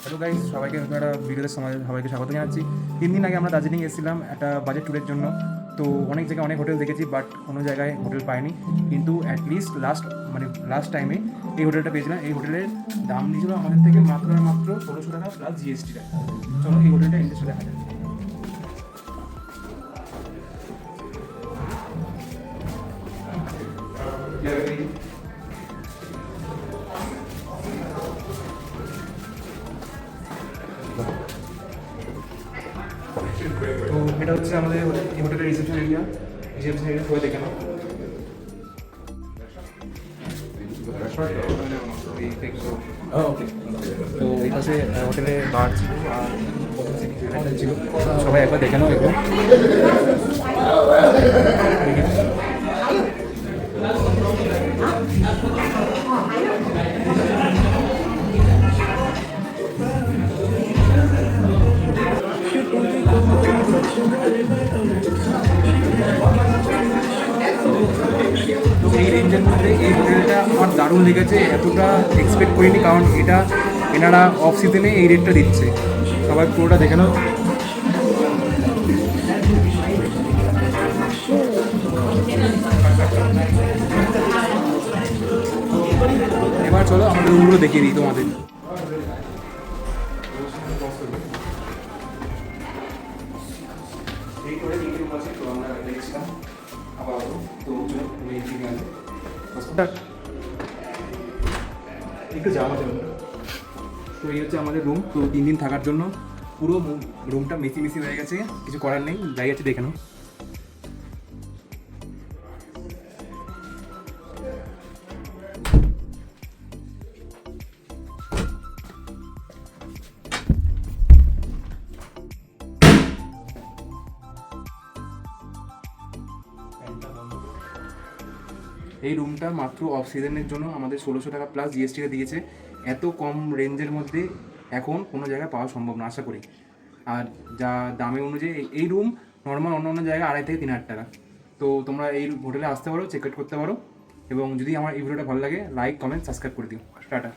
Hello guys, সবাইকে একটা ভিডিওতে সবাইকে স্বাগত জানাচ্ছি। 3 দিন আগে আমরা দার্জিলিং এসেছিলাম একটা বাজেট ট্যুরের জন্য। তো অনেক জায়গায় অনেক হোটেল দেখেছি, বাট কোনো জায়গায় হোটেল পাইনি। কিন্তু অ্যাটলিস্ট লাস্ট টাইমে এই হোটেলটা পেয়েছিলাম। এই হোটেলের দাম নিয়েছিল আমাদের থেকে মাত্র 1600 টাকা প্লাস জিএসটি টাকা। চলো এই হোটেলটা ইন্টারেস্ট দেখা যায়। তো এটা হচ্ছে আমাদের এই হোটেলের রিসেপশন এরিয়া। সবাই দেখে নাও। তো এই পাশে হোটেলে বার ছিল আর ছিল, সবাই একবার দেখে নাও এগুলো। তো এই রেঞ্জের মধ্যে এই হোটেলটা আমার দারুণ লেগেছে, এতটা এক্সপেক্ট করিনি, কারণ এটা এনারা অফ সিজনে এই রেটটা দিচ্ছে। সবাই পুরোটা দেখে নাও। এবার চলো আমাদের রুমগুলো দেখিয়ে দিই তোমাদের। এই করে তিনটে রুম আছে, তো আমরা দেখছিলাম আবার। তো একটু যাওয়া যাবে। তো এই হচ্ছে আমাদের রুম। তো 3 দিন থাকার জন্য পুরো রুমটা মিশি হয়ে গেছে, কিছু করার নেই, যাই আছে দেখে নাও। এই রুমটা মাত্র অফ সিজনের জন্য আমাদের 1600 টাকা প্লাস জিএসটিটা দিয়েছে। এত কম রেঞ্জের মধ্যে এখন কোনো জায়গায় পাওয়া সম্ভব না আশা করি। আর যা দামে অনুযায়ী এই রুম নর্মাল অন্য জায়গায় 2,500 থেকে 3,000 টাকা। তো তোমরা এই হোটেলে আসতে পারো, চেক আউট করতে পারো। এবং যদি আমার এই ভিডিওটা ভালো লাগে, লাইক কমেন্ট সাবস্ক্রাইব করে দিও। টাটা।